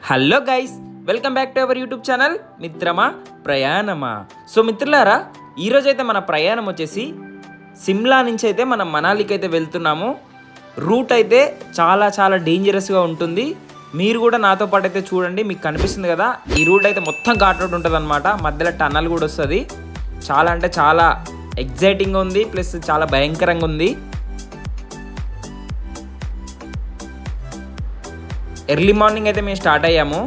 Hello guys, welcome back to our YouTube channel మిత్రమా ప్రయాణమా. So మిత్రులారా, ఈరోజు అయితే మన ప్రయాణం వచ్చేసి సిమ్లా నుంచి అయితే మనం మనాలికి అయితే వెళ్తున్నాము. రూట్ అయితే చాలా చాలా డేంజరస్గా ఉంటుంది. మీరు కూడా నాతో పాటు అయితే చూడండి, మీకు కనిపిస్తుంది కదా. ఈ రూట్ అయితే మొత్తం ఘాట్ రోడ్ ఉంటుంది అనమాట. మధ్యలో టన్నల్ కూడా వస్తుంది. చాలా అంటే చాలా ఎగ్జైటింగ్గా ఉంది, ప్లస్ చాలా భయంకరంగా ఉంది. ఎర్లీ మార్నింగ్ అయితే మేము స్టార్ట్ అయ్యాము.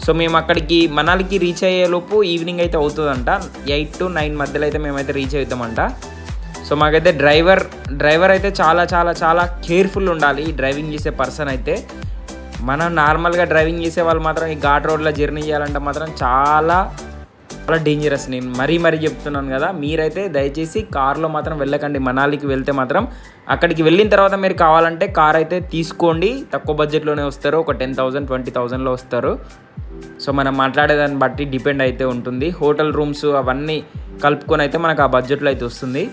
సో మేము అక్కడికి మనాలికి రీచ్ అయ్యేలోపు ఈవినింగ్ అయితే అవుతుందంట. 8 to 9 మధ్యలో అయితే మేమైతే రీచ్ అవుతామంట. సో మాకైతే డ్రైవర్ అయితే చాలా చాలా చాలా కేర్ఫుల్ ఉండాలి. డ్రైవింగ్ చేసే పర్సన్ అయితే మనం నార్మల్గా డ్రైవింగ్ చేసే వాళ్ళు మాత్రం ఈ ఘాట్ రోడ్లో జర్నీ చేయాలంటే మాత్రం చాలా చాలా డేంజరస్. నేను మరీ చెప్తున్నాను కదా, మీరైతే దయచేసి కార్లో మాత్రం వెళ్ళకండి. మనాలికి వెళ్తే మాత్రం అక్కడికి వెళ్ళిన తర్వాత మీరు కావాలంటే కార్ అయితే తీసుకోండి. తక్కువ బడ్జెట్లోనే వస్తారు, ఒక 10,000 20,000లో వస్తారు. సో మనం మాట్లాడేదాన్ని బట్టి డిపెండ్ అయితే ఉంటుంది. హోటల్ రూమ్స్ అవన్నీ కలుపుకొని అయితే మనకు ఆ బడ్జెట్లో అయితే వస్తుంది.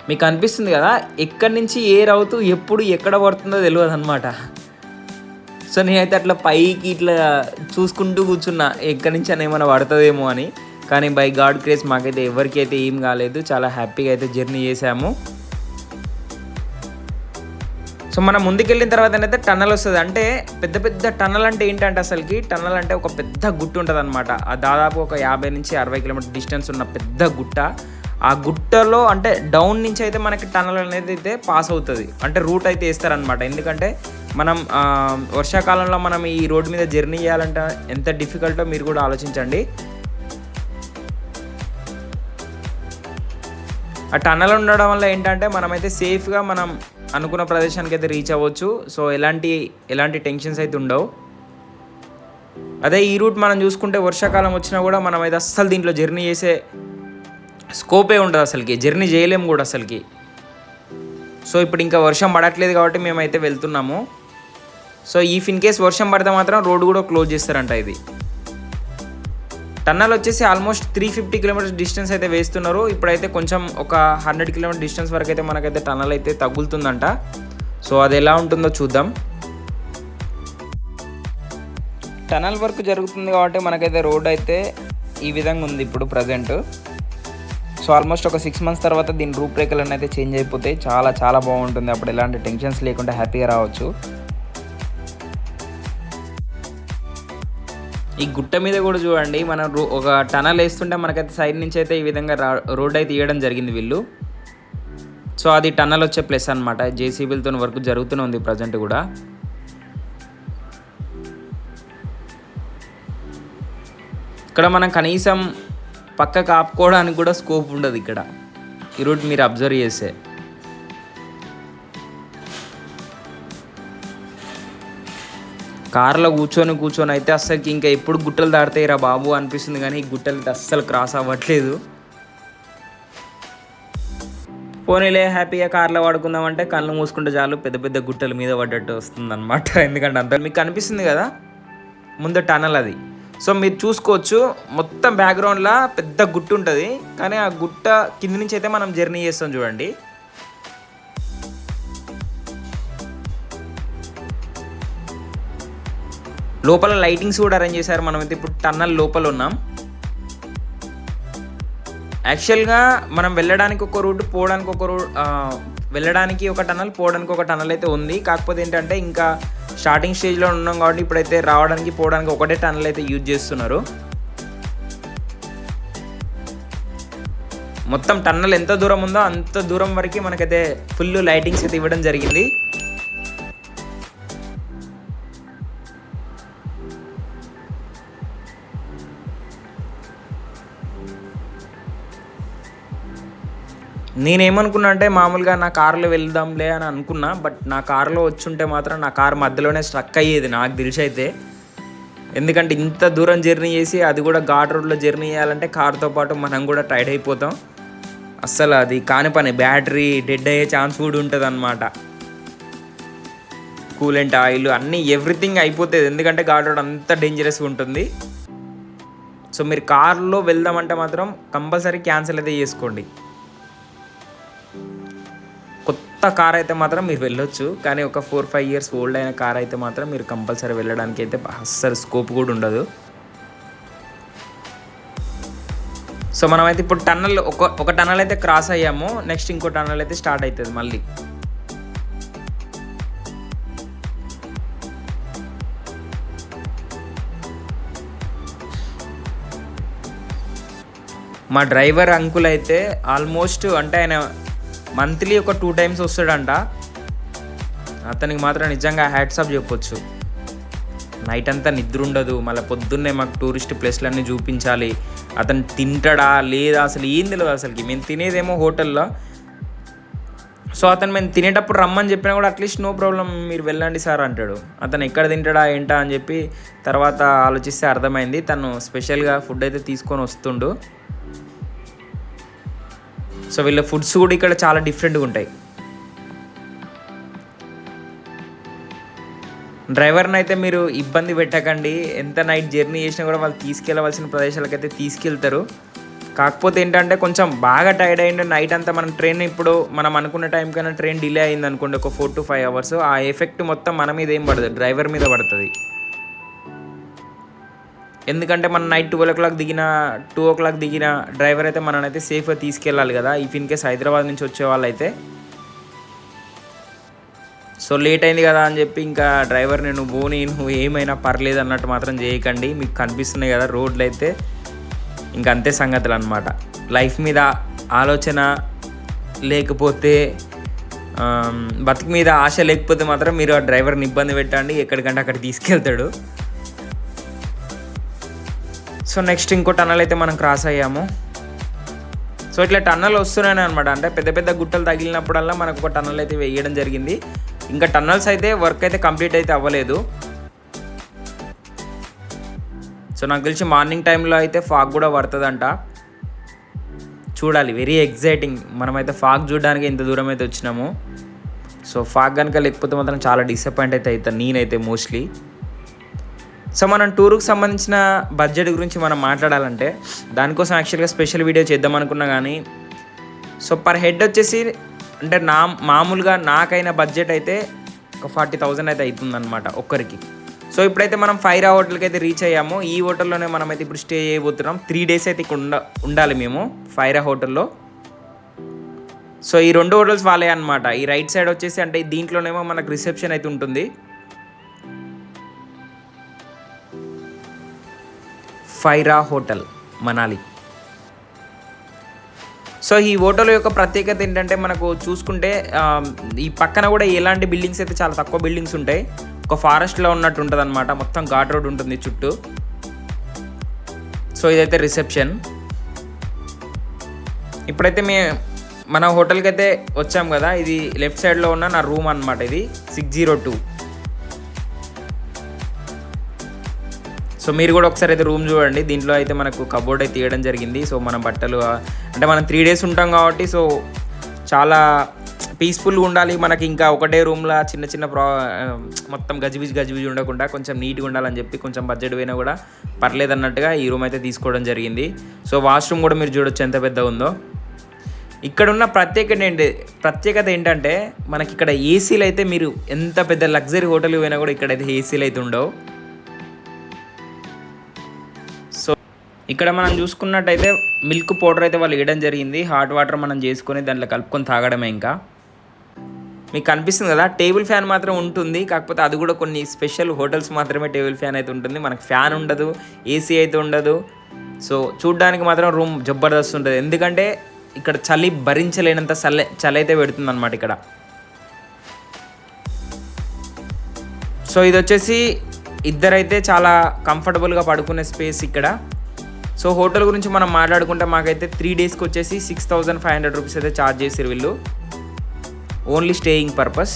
మీకు అనిపిస్తుంది కదా, ఎక్కడి నుంచి ఎయిర్ అవుతూ ఎప్పుడు ఎక్కడ పడుతుందో తెలియదు అనమాట. సో నేనైతే అట్లా పైకి ఇట్లా చూసుకుంటూ కూర్చున్నా, ఎక్కడి నుంచి అని ఏమైనా పడుతుందేమో అని. కానీ బై గాడ్ గ్రేస్ మాకైతే ఎవరికి అయితే ఏం కాలేదు. చాలా హ్యాపీగా అయితే జర్నీ చేసాము. సో మనం ముందుకెళ్ళిన తర్వాత అయితే టన్నల్ వస్తుంది. అంటే పెద్ద టన్నల్ అంటే ఏంటంటే, అసలుకి టన్నల్ అంటే ఒక పెద్ద గుట్ట ఉంటుంది అనమాట. దాదాపు ఒక 50 నుంచి 60 కిలోమీటర్ డిస్టెన్స్ ఉన్న పెద్ద గుట్ట. ఆ గుట్టలో అంటే డౌన్ నుంచి అయితే మనకి టన్నల్ అనేది అయితే పాస్ అవుతుంది. అంటే రూట్ అయితే వేస్తారనమాట. ఎందుకంటే మనం వర్షాకాలంలో మనం ఈ రోడ్డు మీద జర్నీ చేయాలంటే ఎంత డిఫికల్టో మీరు కూడా ఆలోచించండి. ఆ టన్నల్ ఉండడం వల్ల ఏంటంటే మనమైతే సేఫ్గా మనం అనుకున్న ప్రదేశానికి అయితే రీచ్ అవ్వచ్చు. సో ఎలాంటి టెన్షన్స్ అయితే ఉండవు. అదే ఈ రూట్ మనం చూసుకుంటే వర్షాకాలం వచ్చినా కూడా మనమైతే అస్సలు దీంట్లో జర్నీ చేసే స్కోపే ఉండదు, అసలుకి జర్నీ చేయలేము కూడా అసలుకి. సో ఇప్పుడు ఇంకా వర్షం పడట్లేదు కాబట్టి మేమైతే వెళ్తున్నాము. సో ఇన్ కేస్ వర్షం పడితే మాత్రం రోడ్డు కూడా క్లోజ్ చేస్తారంట. ఇది టన్నల్ వచ్చేసి ఆల్మోస్ట్ 350 కిలోమీటర్స్ డిస్టెన్స్ అయితే వేస్తున్నారు. ఇప్పుడైతే కొంచెం ఒక 100 కిలోమీటర్ డిస్టెన్స్ వరకు అయితే మనకైతే టన్నల్ అయితే తగులుతుందంట. సో అది ఎలా ఉంటుందో చూద్దాం. టన్నల్ వర్క్ జరుగుతుంది కాబట్టి మనకైతే రోడ్ అయితే ఈ విధంగా ఉంది ఇప్పుడు ప్రజెంట్. సో ఆల్మోస్ట్ ఒక 6 months తర్వాత దీని రూపురేఖలన్నీ అయితే చేంజ్ అయిపోతాయి. చాలా చాలా బాగుంటుంది. అప్పుడు ఎలాంటి టెన్షన్స్ లేకుండా హ్యాపీగా రావచ్చు. ఈ గుట్ట మీద కూడా చూడండి, మనం ఒక టనల్ వేస్తుంటే మనకైతే సైడ్ నుంచి అయితే ఈ విధంగా రోడ్ అయితే ఇవ్వడం జరిగింది వీళ్ళు. సో అది టన్నల్ వచ్చే ప్లేస్ అనమాట. జేసీబీలతో వర్క్ జరుగుతూనే ఉంది ప్రజెంట్ కూడా. ఇక్కడ మనం కనీసం పక్కకు ఆపుకోవడానికి కూడా స్కోప్ ఉండదు ఇక్కడ ఈ రూట్ మీరు అబ్జర్వ్ చేస్తే. కార్లో కూర్చొని అయితే అస్సలకి ఇంకా ఎప్పుడు గుట్టలు దాడతాయిరా బాబు అనిపిస్తుంది. కానీ ఈ గుట్టలు అయితే అస్సలు క్రాస్ అవ్వట్లేదు. పోనీలే హ్యాపీగా కార్లో పడుకుందామంటే కళ్ళు మూసుకుంటే చాలు పెద్ద గుట్టల మీద పడ్డట్టు వస్తుంది అనమాట. ఎందుకంటే అంత మీకు కనిపిస్తుంది కదా ముందు టనల్ అది. సో మీరు చూసుకోవచ్చు, మొత్తం బ్యాక్గ్రౌండ్లో పెద్ద గుట్ట ఉంటుంది. కానీ ఆ గుట్ట కింద నుంచి అయితే మనం జర్నీ చేస్తాం చూడండి. లోపల లైటింగ్స్ కూడా అరేంజ్ చేశారు. మనమైతే ఇప్పుడు టన్నల్ లోపల ఉన్నాం. యాక్చువల్గా మనం వెళ్ళడానికి ఒక రూట్, పోవడానికి ఒక రూట్, వెళ్ళడానికి ఒక టన్నల్, పోవడానికి ఒక టన్నల్ అయితే ఉంది. కాకపోతే ఏంటంటే ఇంకా స్టార్టింగ్ స్టేజ్లో ఉన్నాం కాబట్టి ఇప్పుడైతే రావడానికి పోవడానికి ఒకటే టన్నల్ అయితే యూజ్ చేస్తున్నారు. మొత్తం టన్నల్ ఎంత దూరం ఉందో అంత దూరం వరకు మనకైతే ఫుల్ లైటింగ్స్ అయితే ఇవ్వడం జరిగింది. నేనేమనుకున్నా అంటే మామూలుగా నా కార్లో వెళ్దాంలే అని అనుకున్నా. బట్ నా కార్లో వచ్చుంటే మాత్రం నా కార్ మధ్యలోనే స్ట్రక్ అయ్యేది నాకు తెలిసి అయితే. ఎందుకంటే ఇంత దూరం జర్నీ చేసి అది కూడా ఘాట్ రోడ్లో జర్నీ చేయాలంటే కార్తో పాటు మనం కూడా టైర్డ్ అయిపోతాం. అస్సలు అది కాని పని. బ్యాటరీ డెడ్ అయ్యే ఛాన్స్ కూడా ఉంటుంది అన్నమాట. కూలెంట్, ఆయిల్ అన్నీ ఎవ్రీథింగ్ అయిపోతుంది. ఎందుకంటే ఘాట్ రోడ్ అంత డేంజరస్గా ఉంటుంది. సో మీరు కార్లో వెళ్దామంటే మాత్రం కంపల్సరీ క్యాన్సిల్ అయితే చేసుకోండి. కొత్త కార్ అయితే మాత్రం మీరు వెళ్ళొచ్చు, కానీ ఒక 4-5 ఇయర్స్ ఓల్డ్ అయిన కార్ అయితే మాత్రం మీరు కంపల్సరీ వెళ్ళడానికి అయితే అస్సలు స్కోప్ కూడా ఉండదు. సో మనమైతే ఇప్పుడు టన్నల్ ఒక టన్నల్ అయితే క్రాస్ అయ్యాము, నెక్స్ట్ ఇంకో టన్నల్ అయితే స్టార్ట్ అవుతుంది మళ్ళీ. మా డ్రైవర్ అంకుల్ అయితే ఆల్మోస్ట్ అంటే ఆయన మంత్లీ ఒక 2 times వస్తాడంట. అతనికి మాత్రం నిజంగా హ్యాట్స్ ఆఫ్ చెప్పొచ్చు. నైట్ అంతా నిద్ర ఉండదు, మళ్ళీ పొద్దున్నే మాకు టూరిస్ట్ ప్లేస్లన్నీ చూపించాలి. అతను తింటాడా లేదా అసలు ఏం తెలియదు అసలుకి. మేము తినేదేమో హోటల్లో. సో అతను మేము తినేటప్పుడు రమ్మని చెప్పినా కూడా అట్లీస్ట్ నో ప్రాబ్లం మీరు వెళ్ళండి సార్ అంటాడు. అతను ఎక్కడ తింటాడా ఏంటా అని చెప్పి తర్వాత ఆలోచిస్తే అర్థమైంది, తను స్పెషల్గా ఫుడ్ అయితే తీసుకొని వస్తుండు. సో వీళ్ళ ఫుడ్స్ కూడా ఇక్కడ చాలా డిఫరెంట్గా ఉంటాయి. డ్రైవర్ని అయితే మీరు ఇబ్బంది పెట్టకండి, ఎంత నైట్ జర్నీ చేసినా కూడా వాళ్ళు తీసుకెళ్ళవలసిన ప్రదేశాలకైతే తీసుకెళ్తారు. కాకపోతే ఏంటంటే కొంచెం బాగా టైర్డ్ అయ్యిండు నైట్ అంతా. మనం ట్రైన్ ఇప్పుడు మనం అనుకున్న టైం కన్నా ట్రైన్ డిలే అయింది అనుకోండి ఒక 4 to 5 hours, ఆ ఎఫెక్ట్ మొత్తం మన మీద ఏం పడదు, డ్రైవర్ మీద పడుతుంది. ఎందుకంటే మనం నైట్ 12 o'clock దిగిన 2 o'clock దిగిన డ్రైవర్ అయితే మననైతే సేఫ్గా తీసుకెళ్ళాలి కదా, ఇఫ్ ఇన్ కేస్ హైదరాబాద్ నుంచి వచ్చే వాళ్ళు అయితే. సో లేట్ అయింది కదా అని చెప్పి ఇంకా డ్రైవర్ని నువ్వు ఏమైనా పర్లేదు అన్నట్టు మాత్రం చేయకండి. మీకు కనిపిస్తున్నాయి కదా రోడ్లు అయితే, ఇంక అంతే సంగతులు అనమాట. లైఫ్ మీద ఆలోచన లేకపోతే బతికి మీద ఆశ లేకపోతే మాత్రం మీరు ఆ డ్రైవర్ని ఇబ్బంది పెట్టండి, ఎక్కడికంటే అక్కడ తీసుకెళ్తాడు. సో నెక్స్ట్ ఇంకో టన్నల్ అయితే మనం క్రాస్ అయ్యాము. సో ఇట్లా టన్నల్ వస్తున్నాయి అనమాట. అంటే పెద్ద పెద్ద గుట్టలు తగిలినప్పుడల్లా మనకు ఒక టన్నల్ అయితే వేయడం జరిగింది. ఇంకా టన్నల్స్ అయితే వర్క్ అయితే కంప్లీట్ అయితే అవ్వలేదు. సో నాకు తెలిసి మార్నింగ్ టైంలో అయితే ఫాగ్ కూడా పడుతుందంట, చూడాలి. Very exciting. మనమైతే ఫాగ్ చూడడానికి ఇంత దూరం అయితే వచ్చినాము. సో ఫాగ్ కనుక లేకపోతే మాత్రం చాలా డిసప్పాయింట్ అయితే అవుతాను నేనైతే మోస్ట్లీ. సో మనం టూర్కి సంబంధించిన బడ్జెట్ గురించి మనం మాట్లాడాలంటే దానికోసం యాక్చువల్గా స్పెషల్ వీడియో చేద్దాం అనుకున్నా కానీ, సో పర్ హెడ్ వచ్చేసి అంటే మామూలుగా నాకైన బడ్జెట్ అయితే ఒక 40,000 అయితే అవుతుందన్నమాట ఒక్కరికి. సో ఇప్పుడైతే మనం ఫైరా హోటల్కి అయితే రీచ్ అయ్యాము. ఈ హోటల్లోనే మనమైతే ఇప్పుడు స్టే చేయబోతున్నాం. 3 days అయితే ఇక్కడ ఉండాలి మేము ఫైరా హోటల్లో. సో ఈ 2 hotels వాళ్ళే అనమాట. ఈ రైట్ సైడ్ వచ్చేసి అంటే దీంట్లోనేమో మనకు రిసెప్షన్ అయితే ఉంటుంది. ఫైరా హోటల్ మనాలి. సో ఈ హోటల్ యొక్క ప్రత్యేకత ఏంటంటే మనకు చూసుకుంటే ఈ పక్కన కూడా ఎలాంటి బిల్డింగ్స్ అయితే చాలా తక్కువ బిల్డింగ్స్ ఉంటాయి. ఒక ఫారెస్ట్లో ఉన్నట్టు ఉంటుంది అనమాట. మొత్తం ఘాట్ రోడ్ ఉంటుంది చుట్టూ. సో ఇదైతే రిసెప్షన్. ఇప్పుడైతే మన హోటల్కి అయితే వచ్చాం కదా, ఇది లెఫ్ట్ సైడ్లో ఉన్న నా రూమ్ అనమాట. ఇది 602. సో మీరు కూడా ఒకసారి అయితే రూమ్ చూడండి. దీంట్లో అయితే మనకు కబోర్డ్ అయితే తీయడం జరిగింది. సో మన బట్టలు అంటే మనం 3 days ఉంటాం కాబట్టి సో చాలా పీస్ఫుల్గా ఉండాలి. మనకి ఇంకా ఒకటే రూమ్లో చిన్న మొత్తం గజిబిజి ఉండకుండా కొంచెం నీట్గా ఉండాలని చెప్పి కొంచెం బడ్జెట్ పోయినా కూడా పర్లేదు అన్నట్టుగా ఈ రూమ్ అయితే తీసుకోవడం జరిగింది. సో వాష్రూమ్ కూడా మీరు చూడొచ్చు ఎంత పెద్దగా ఉందో. ఇక్కడున్న ప్రత్యేకత ఏంటంటే మనకి ఇక్కడ ఏసీలు అయితే మీరు ఎంత పెద్ద లగ్జరీ హోటల్కి పోయినా కూడా ఇక్కడైతే ఏసీలు అయితే ఉండవు. ఇక్కడ మనం చూసుకున్నట్టయితే మిల్క్ పౌడర్ అయితే వాళ్ళు వేయడం జరిగింది. హాట్ వాటర్ మనం చేసుకొని దాంట్లో కలుపుకొని తాగడమే. ఇంకా మీకు కనిపిస్తుంది కదా టేబుల్ ఫ్యాన్ మాత్రం ఉంటుంది, కాకపోతే అది కూడా కొన్ని స్పెషల్ హోటల్స్ మాత్రమే టేబుల్ ఫ్యాన్ అయితే ఉంటుంది. మనకు ఫ్యాన్ ఉండదు, ఏసీ అయితే ఉండదు. సో చూడ్డానికి మాత్రం రూమ్ జబర్దస్త్ ఉంటుంది, ఎందుకంటే ఇక్కడ చలి భరించలేనంత చలి అయితే పెడుతుంది అనమాట ఇక్కడ. సో ఇది వచ్చేసి ఇద్దరైతే చాలా కంఫర్టబుల్గా పడుకునే స్పేస్ ఇక్కడ. సో హోటల్ గురించి మనం మాట్లాడుకుంటే మాకైతే 3 daysకి వచ్చేసి 6,500 రూపీస్ అయితే ఛార్జ్ చేసారు వీళ్ళు, ఓన్లీ స్టేయింగ్ పర్పస్.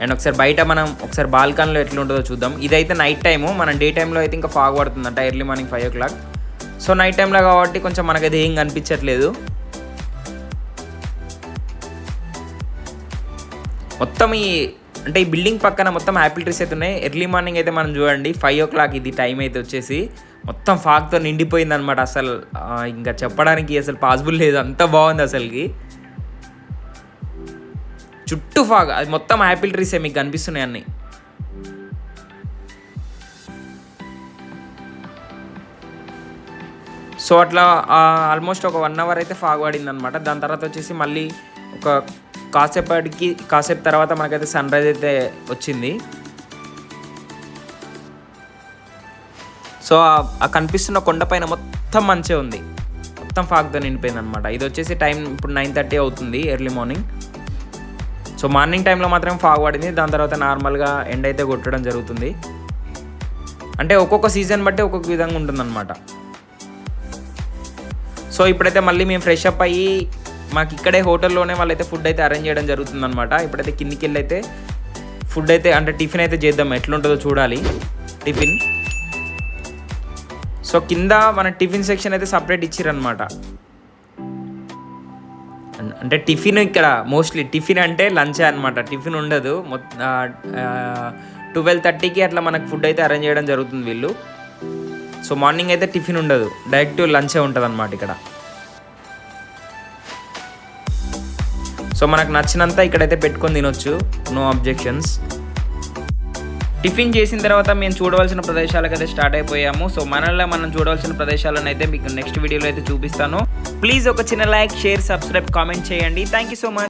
అండ్ ఒకసారి బాల్కనీలో ఎట్లా ఉంటుందో చూద్దాం. ఇదైతే నైట్ టైము, మనం డే టైంలో అయితే ఇంకా ఫాగ్ పడుతుందంట, early morning 5 o'clock. So night టైంలో కాబట్టి కొంచెం మనకైతే ఏం కనిపించట్లేదు. మొత్తం అంటే ఈ బిల్డింగ్ పక్కన మొత్తం యాపిల్ ట్రీస్ అయితే ఉన్నాయి. ఎర్లీ మార్నింగ్ అయితే మనం చూడండి 5 o'clock ఇది టైం అయితే వచ్చేసి మొత్తం ఫాగ్తో నిండిపోయింది అనమాట. అసలు ఇంకా చెప్పడానికి అసలు పాసిబుల్ లేదు, అంత బాగుంది అసలుకి. చుట్టూ ఫాగ్, అది మొత్తం యాపిల్ ట్రీసే మీకు కనిపిస్తున్నాయి అన్నీ. సో అట్లా ఆల్మోస్ట్ ఒక 1 అవర్ అయితే ఫాగ్ పడింది అనమాట. దాని తర్వాత వచ్చేసి మళ్ళీ ఒక కాసేపు తర్వాత మనకైతే సన్ రైజ్ అయితే వచ్చింది. సో ఆ కనిపిస్తున్న కొండపైన మొత్తం మంచిగా ఉంది, మొత్తం ఫాగ్తో నిండిపోయింది అనమాట. ఇది వచ్చేసి టైం ఇప్పుడు 9:30 అవుతుంది, ఎర్లీ మార్నింగ్. సో మార్నింగ్ టైంలో మాత్రం ఫాగ్ పడింది. దాని తర్వాత నార్మల్గా ఎండ్ అయితే కొట్టడం జరుగుతుంది. అంటే ఒక్కొక్క సీజన్ బట్టి ఒక్కొక్క విధంగా ఉంటుందన్నమాట. సో ఇప్పుడైతే మళ్ళీ మేము ఫ్రెష్ అప్ అయ్యి మాకు ఇక్కడే హోటల్లోనే వాళ్ళైతే ఫుడ్ అయితే అరేంజ్ చేయడం జరుగుతుందన్నమాట. ఇప్పుడైతే కిందికి వెళ్ళి అయితే ఫుడ్ అయితే అంటే టిఫిన్ అయితే చేద్దాం, ఎట్లుంటుందో చూడాలి టిఫిన్. సో కింద మన టిఫిన్ సెక్షన్ అయితే సపరేట్ ఇచ్చిరనమాట. అంటే టిఫిన్ ఇక్కడ మోస్ట్లీ టిఫిన్ అంటే లంచే అనమాట, టిఫిన్ ఉండదు. 12:30కి అట్లా మనకు ఫుడ్ అయితే అరేంజ్ చేయడం జరుగుతుంది వీళ్ళు. సో మార్నింగ్ అయితే టిఫిన్ ఉండదు, డైరెక్ట్ లంచే ఉంటుంది అనమాట ఇక్కడ. సో మనకు నచ్చినంత ఇక్కడైతే పెట్టుకొని తినొచ్చు, నో అబ్జెక్షన్స్. టిఫిన్ చేసిన తర్వాత మేము చూడవలసిన ప్రదేశాలకైతే స్టార్ట్ అయిపోయాము. సో మనలో మనం చూడవలసిన ప్రదేశాలను అయితే మీకు నెక్స్ట్ వీడియోలో అయితే చూపిస్తాను. ప్లీజ్ ఒక చిన్న లైక్, షేర్, సబ్స్క్రైబ్, కామెంట్ చేయండి. Thank you so much.